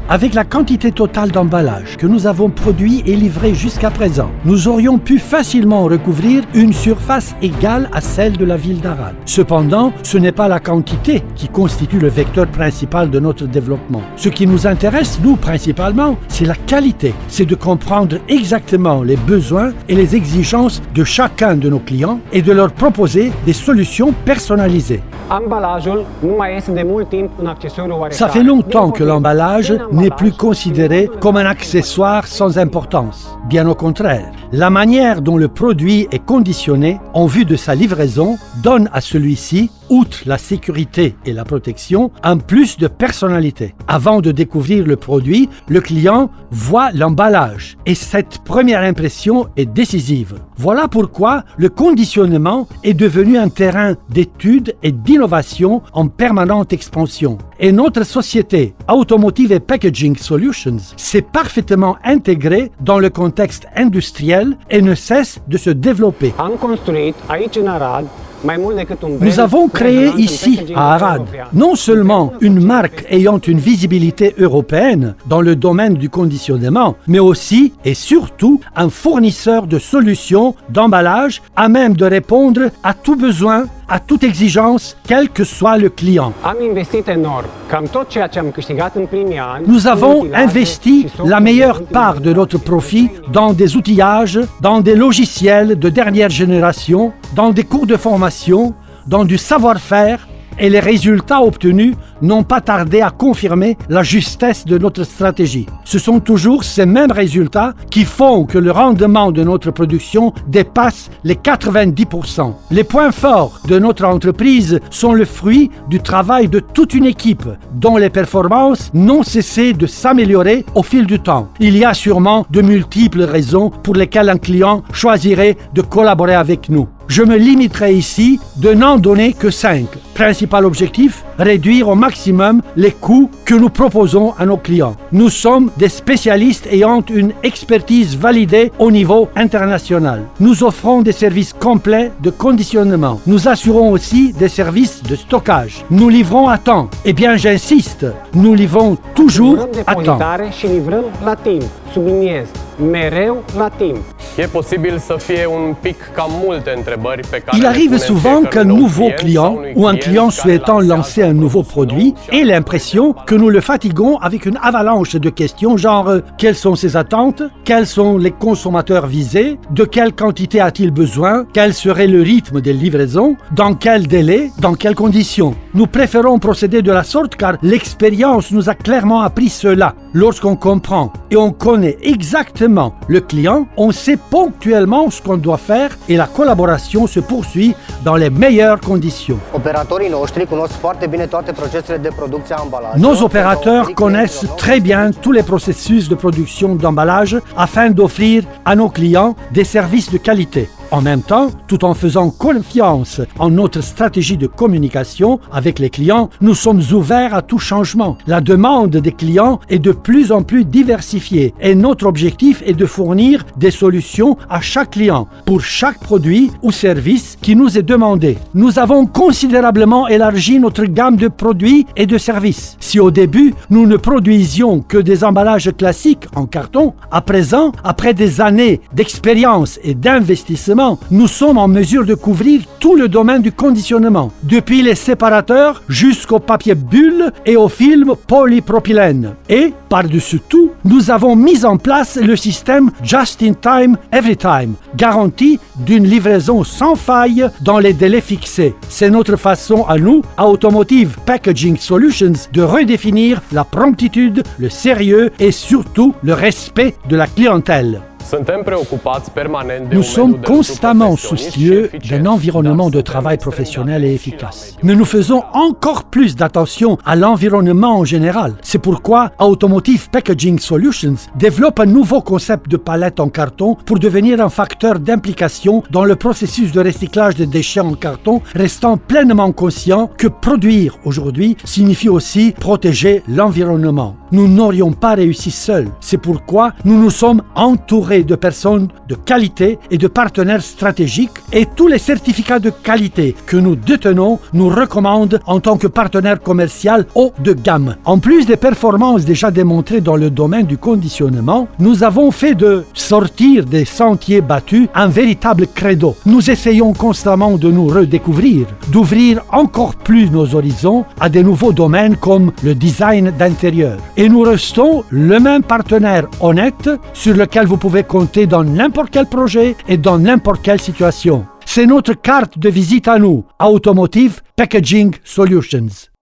Avec la quantité totale d'emballage que nous avons produit et livré jusqu'à présent, nous aurions pu facilement recouvrir une surface égale à celle de la ville d'Arad. Cependant, ce n'est pas la quantité qui constitue le vecteur principal de notre développement. Ce qui nous intéresse, nous, principalement, c'est la qualité. C'est de comprendre exactement les besoins et les exigences de chacun de nos clients et de leur proposer des solutions personnalisées. Ça fait longtemps que l'emballage n'est plus considéré comme un accessoire sans importance. Bien au contraire, la manière dont le produit est conditionné en vue de sa livraison donne à celui-ci, outre la sécurité et la protection, un plus de personnalité. Avant de découvrir le produit, le client voit l'emballage et cette première impression est décisive. Voilà pourquoi le conditionnement est devenu un terrain d'étude et d'innovation en permanente expansion. Et notre société, Automotive et Packaging Solutions, s'est parfaitement intégrée dans le contexte industriel et ne cesse de se développer. Nous avons créé ici, à Arad, non seulement une marque ayant une visibilité européenne dans le domaine du conditionnement, mais aussi et surtout un fournisseur de solutions d'emballage à même de répondre à tout besoin, à toute exigence, quel que soit le client. Nous avons investi la meilleure part de notre profit dans des outillages, dans des logiciels de dernière génération, dans des cours de formation, dans du savoir-faire, et les résultats obtenus n'ont pas tardé à confirmer la justesse de notre stratégie. Ce sont toujours ces mêmes résultats qui font que le rendement de notre production dépasse les 90%. Les points forts de notre entreprise sont le fruit du travail de toute une équipe dont les performances n'ont cessé de s'améliorer au fil du temps. Il y a sûrement de multiples raisons pour lesquelles un client choisirait de collaborer avec nous. Je me limiterai ici de n'en donner que 5. Principal objectif, réduire au maximum les coûts que nous proposons à nos clients. Nous sommes des spécialistes ayant une expertise validée au niveau international. Nous offrons des services complets de conditionnement. Nous assurons aussi des services de stockage. Nous livrons à temps. Eh bien, j'insiste, nous livrons toujours à temps. Il arrive souvent qu'un nouveau client ou un client souhaitant lancer un nouveau produit ait l'impression que nous le fatiguons avec une avalanche de questions genre quelles sont ses attentes, quels sont les consommateurs visés, de quelle quantité a-t-il besoin, quel serait le rythme des livraisons, dans quel délai, dans quelles conditions. Nous préférons procéder de la sorte car l'expérience nous a clairement appris cela. Lorsqu'on comprend et on connaît exactement le client, on sait ponctuellement ce qu'on doit faire et la collaboration se poursuit dans les meilleures conditions. Nos opérateurs connaissent très bien tous les processus de production d'emballage afin d'offrir à nos clients des services de qualité. En même temps, tout en faisant confiance en notre stratégie de communication avec les clients, nous sommes ouverts à tout changement. La demande des clients est de plus en plus diversifiée et notre objectif est de fournir des solutions à chaque client pour chaque produit ou service qui nous est demandé. Nous avons considérablement élargi notre gamme de produits et de services. Si au début, nous ne produisions que des emballages classiques en carton, à présent, après des années d'expérience et d'investissement, nous sommes en mesure de couvrir tout le domaine du conditionnement, depuis les séparateurs jusqu'au papier bulle et au film polypropylène. Et, par-dessus tout, nous avons mis en place le système Just in Time, Every Time, garantie d'une livraison sans faille dans les délais fixés. C'est notre façon à nous, à Automotive Packaging Solutions, de redéfinir la promptitude, le sérieux et surtout le respect de la clientèle. Nous sommes constamment soucieux d'un environnement de travail professionnel et efficace. Mais nous faisons encore plus d'attention à l'environnement en général. C'est pourquoi Automotive Packaging Solutions développe un nouveau concept de palette en carton pour devenir un facteur d'implication dans le processus de recyclage des déchets en carton, restant pleinement conscient que produire aujourd'hui signifie aussi protéger l'environnement. Nous n'aurions pas réussi seuls. C'est pourquoi nous nous sommes entourés entouré de personnes de qualité et de partenaires stratégiques et tous les certificats de qualité que nous détenons nous recommandent en tant que partenaire commercial haut de gamme. En plus des performances déjà démontrées dans le domaine du conditionnement, nous avons fait de sortir des sentiers battus un véritable credo. Nous essayons constamment de nous redécouvrir, d'ouvrir encore plus nos horizons à des nouveaux domaines comme le design d'intérieur. Et nous restons le même partenaire honnête sur lequel vous pouvez compter dans n'importe quel projet et dans n'importe quelle situation. C'est notre carte de visite à nous, Automotive Packaging Solutions.